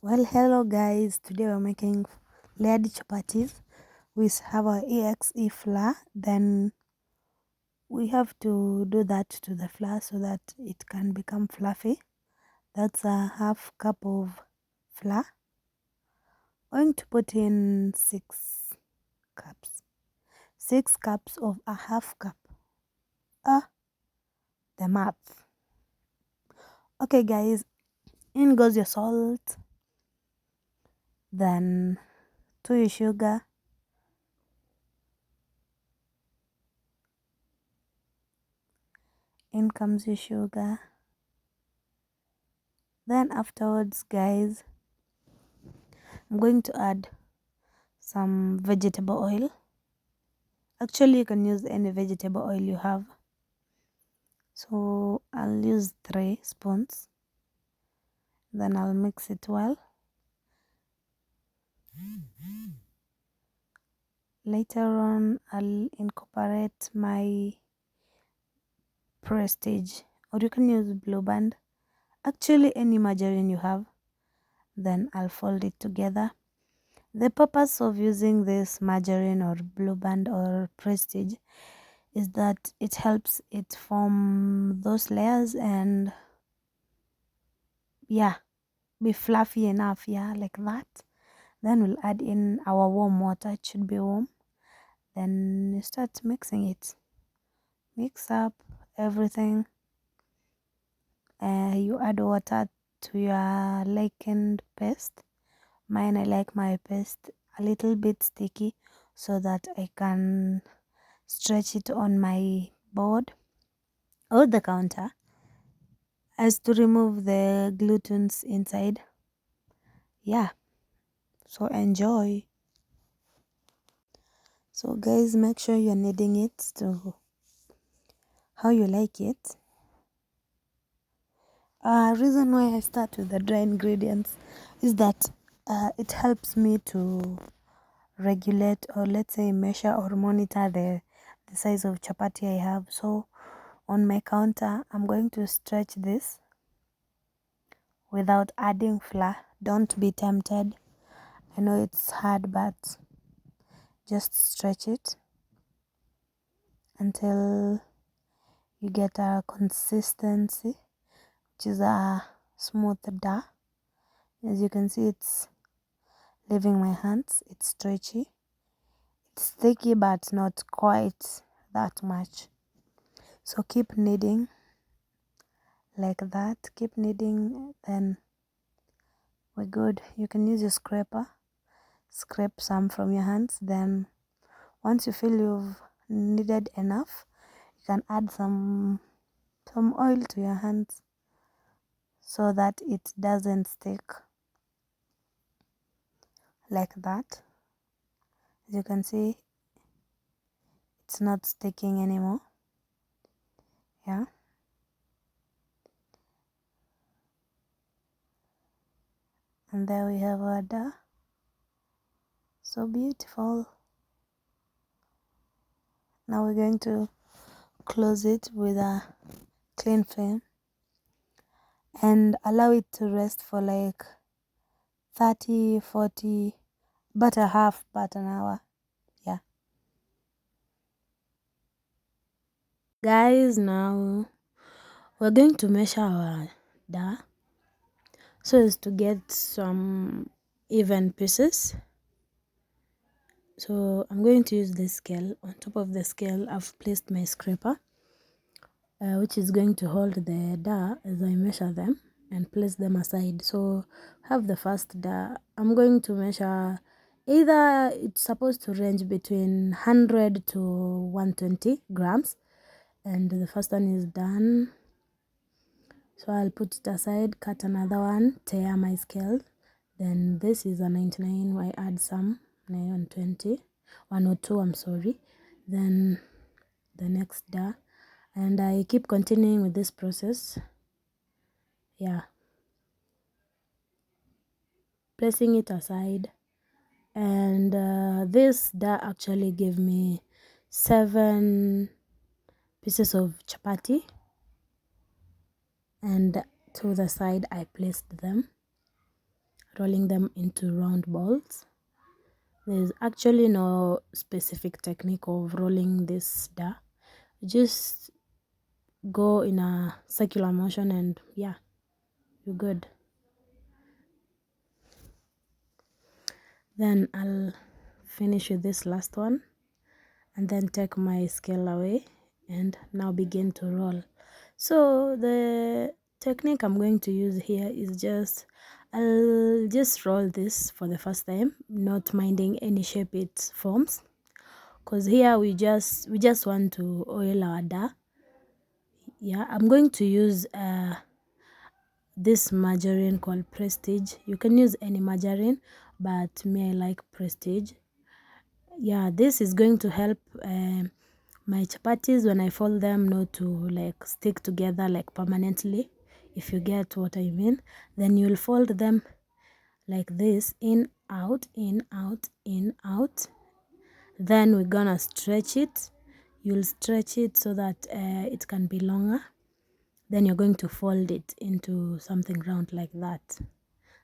Well, hello guys. Today we're making layered chapatis. We have our EXE flour. Then we have to do that to the flour so that it can become fluffy. That's a half cup of flour. I'm going to put in 6 cups. 6 cups of a half cup. The math. Okay, guys. In goes your salt. Then to your sugar. In comes your sugar. Then afterwards, guys, I'm going to add some vegetable oil. Actually, you can use any vegetable oil you have. So I'll use 3 spoons. Then I'll mix it well. Later on, I'll incorporate my Prestige, or you can use Blue Band. Actually, any margarine you have. Then I'll fold it together. The purpose of using this margarine or Blue Band or Prestige is that it helps it form those layers and be fluffy enough, like that. Then we'll add in our warm water. It should be warm. Then you start mixing it. Mix up everything. You add water to your likened paste. Mine, I like my paste a little bit sticky so that I can stretch it on my board or the counter as to remove the gluten's inside. So enjoy. So guys, make sure you're kneading it to how you like it. Reason why I start with the dry ingredients is that it helps me to regulate, or let's say measure or monitor the size of chapati I have. So on my counter, I'm going to stretch this without adding flour. Don't be tempted. I know it's hard, but just stretch it until you get a consistency which is a smooth dough. As you can see, it's leaving my hands. It's stretchy. It's sticky, but not quite that much. So keep kneading like that. Keep kneading, then we're good. You can use your scraper. Scrape some from your hands. Then once you feel you've kneaded enough, you can add some oil to your hands so that it doesn't stick like that. As you can see, it's not sticking anymore. And there we have our dough. So beautiful. Now we're going to close it with a clean flame and allow it to rest for like 30, 40, about an hour. Guys, now we're going to measure our dough so as to get some even pieces. So I'm going to use this scale. On top of the scale, I've placed my scraper, which is going to hold the dough as I measure them and place them aside. So have the first dough. I'm going to measure, either it's supposed to range between 100 to 120 grams. And the first one is done. So I'll put it aside, cut another one, tear my scale. Then this is a 99, I add some 120, 102, I'm sorry. Then the next dough. And I keep continuing with this process. Placing it aside. And this dough actually gave me 7 pieces of chapati. And to the side I placed them rolling them into round balls. There's actually no specific technique of rolling this dough. Just go in a circular motion and yeah, you're good. Then I'll finish with this last one and then take my scale away and now begin to roll. So the technique I'm going to use here is I'll just roll this for the first time, not minding any shape it forms, because here we just want to oil our dough. Yeah, I'm going to use this margarine called Prestige. You can use any margarine, but me I like Prestige. Yeah, this is going to help my chapatis when I fold them not to like stick together like permanently, if you get what I mean. Then you'll fold them like this, in, out, in, out, in, out. Then we're gonna stretch it. You'll stretch it so that it can be longer. Then you're going to fold it into something round like that.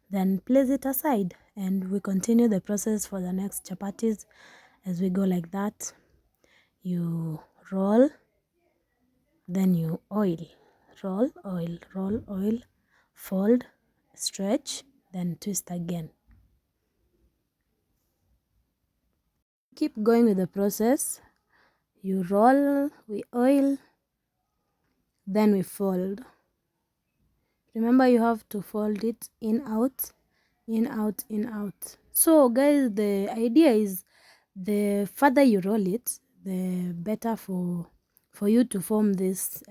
Then place it aside and we continue the process for the next chapatis as we go like that. You roll, then you oil, roll, oil, roll, oil, fold, stretch, then twist again. Keep going with the process. You roll, we oil, then we fold. Remember, you have to fold it in, out, in, out, in, out. So guys, the idea is the further you roll it, the better for you to form this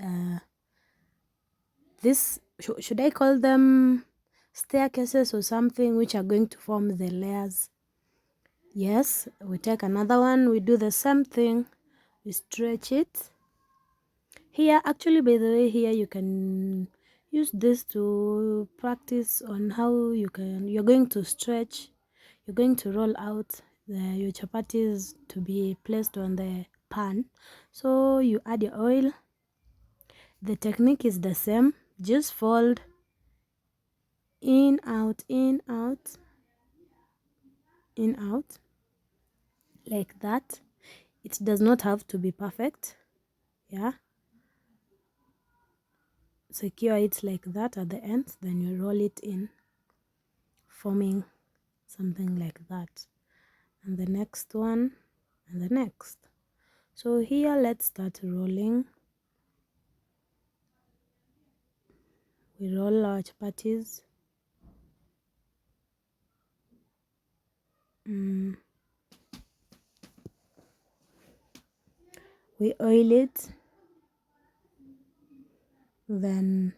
should I call them staircases or something, which are going to form the layers. Yes, we take another one, we do the same thing, we stretch it. Here, actually, by the way, here you can use this to practice on how you're going to stretch, you're going to roll out your chapatis to be placed on the pan. So you add your oil. The technique is the same, just fold, in, out, in, out, in, out, like that. It does not have to be perfect. Yeah, secure it like that at the end, then you roll it in, forming something like that, and the next one, and the next. So here, let's start rolling. We roll our chapatis. We oil it, then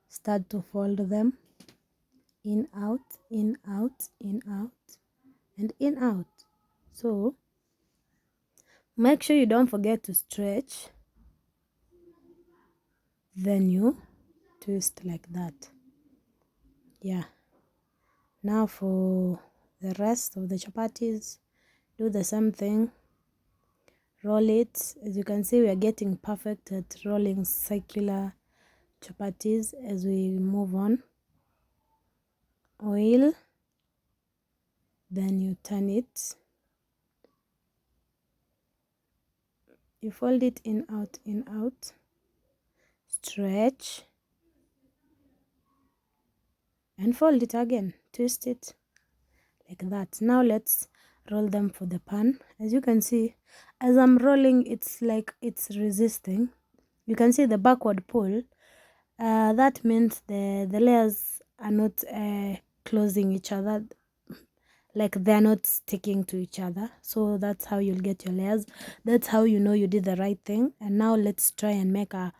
start to fold them in, out, in, out, in, out, and in, out. So make sure you don't forget to stretch, then you twist like that. Yeah, now for the rest of the chapatis, do the same thing, roll it. As you can see, we are getting perfect at rolling circular chapatis. As we move on, oil, then you turn it, you fold it in, out, stretch, and fold it again, twist it like that. Now let's roll them for the pan. As you can see, as I'm rolling, it's like it's resisting. You can see the backward pull. That means the layers are not closing each other, like they're not sticking to each other. So that's how you'll get your layers. That's how you know you did the right thing. And now let's try and make a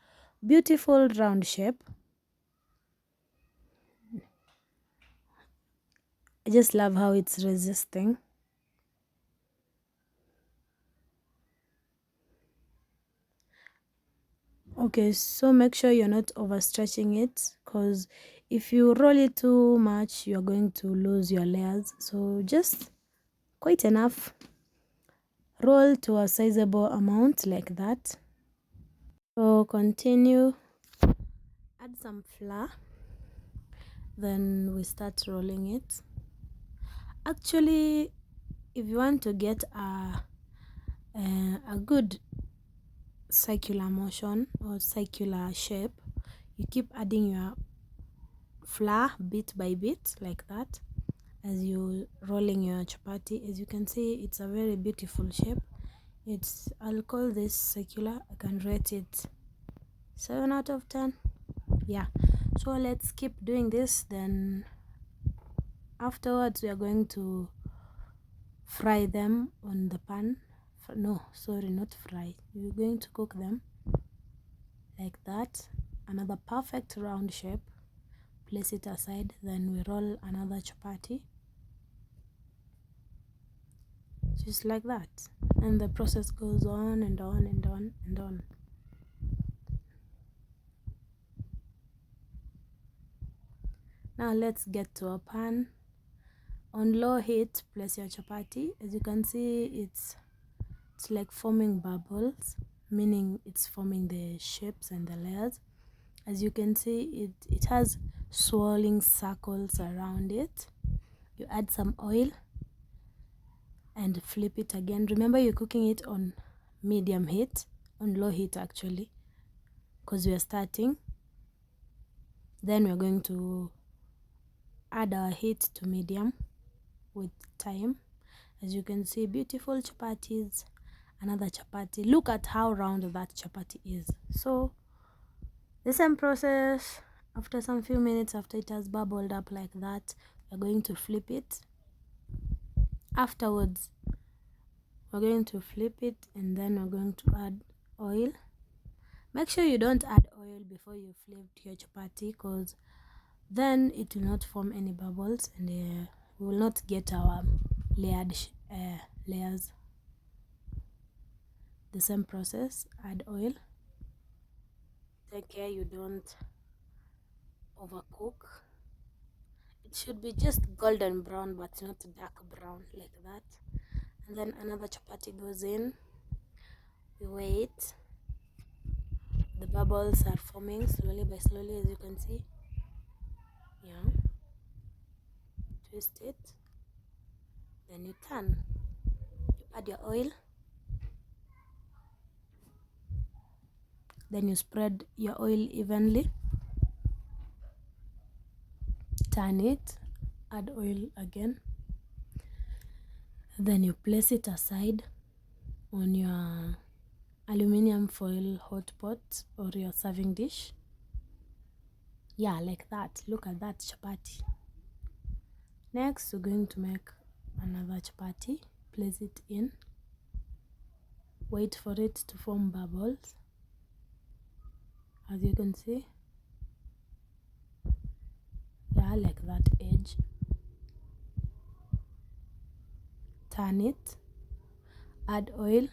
beautiful round shape. I just love how it's resisting. Okay, so make sure you're not overstretching it, because if you roll it too much, you're going to lose your layers. So just quite enough. Roll to a sizable amount like that. So continue. Add some flour. Then we start rolling it. Actually, if you want to get a good circular motion or circular shape, you keep adding your flour bit by bit like that as you rolling your chapati. As you can see, it's a very beautiful shape. I'll call this circular. I can rate it 7 out of 10. Yeah, so let's keep doing this. Then afterwards we are going to fry them on the pan. No, sorry, not fry. We're going to cook them like that. Another perfect round shape. Place it aside. Then we roll another chapati just like that, and the process goes on and on and on and on. Now let's get to a pan. On low heat, place your chapati. As you can see, it's like forming bubbles, meaning it's forming the shapes and the layers. As you can see, it has swirling circles around it. You add some oil and flip it again. Remember, you're cooking it on medium heat, on low heat actually, because we are starting. Then we're going to add our heat to medium with time. As you can see, beautiful chapatis. Another chapati. Look at how round that chapati is. So the same process. After some few minutes, after it has bubbled up like that, we're going to flip it. Afterwards, we're going to flip it, and then we're going to add oil. Make sure you don't add oil before you flip your chapati, because then it will not form any bubbles, and we will not get our layered layers. The same process. Add oil. Take care you don't overcook. It should be just golden brown, but not dark brown like that. And then another chapati goes in. We wait. The bubbles are forming slowly by slowly, as you can see. Yeah. Twist it. Then you turn. You add your oil. Then you spread your oil evenly. Turn it. Add oil again. Then you place it aside on your aluminum foil hot pot or your serving dish. Yeah, like that. Look at that chapati. Next, we're going to make another chapati. Place it in. Wait for it to form bubbles. As you can see. Yeah, like that edge. Turn it. Add oil.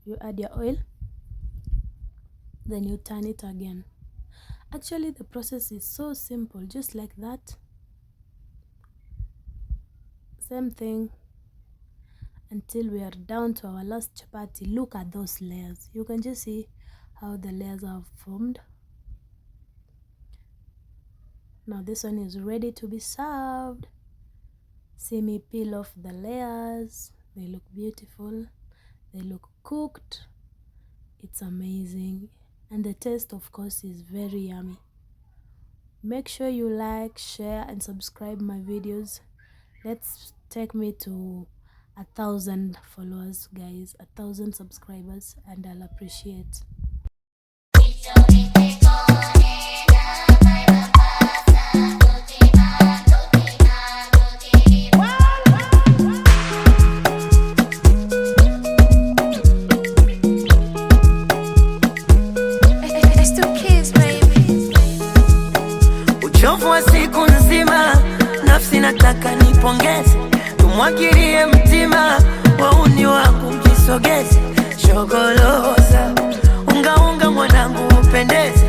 You add your oil. Then you turn it again. Actually, the process is so simple, just like that. Same thing until we are down to our last chapati. Look at those layers. You can just see how the layers are formed. Now this one is ready to be served. See me peel off the layers. They look beautiful. They look cooked. It's amazing. And the taste, of course, is very yummy. Make sure you like, share, and subscribe my videos. Let's take me to 1,000 followers, guys, 1,000 subscribers, and I'll appreciate. Uchovu wa siku nzima, nafsi nataka nipongeze, tumwagilie mtima, wauni wangu mjisogeze, shogoloza, unga unga mwanangu upendeze.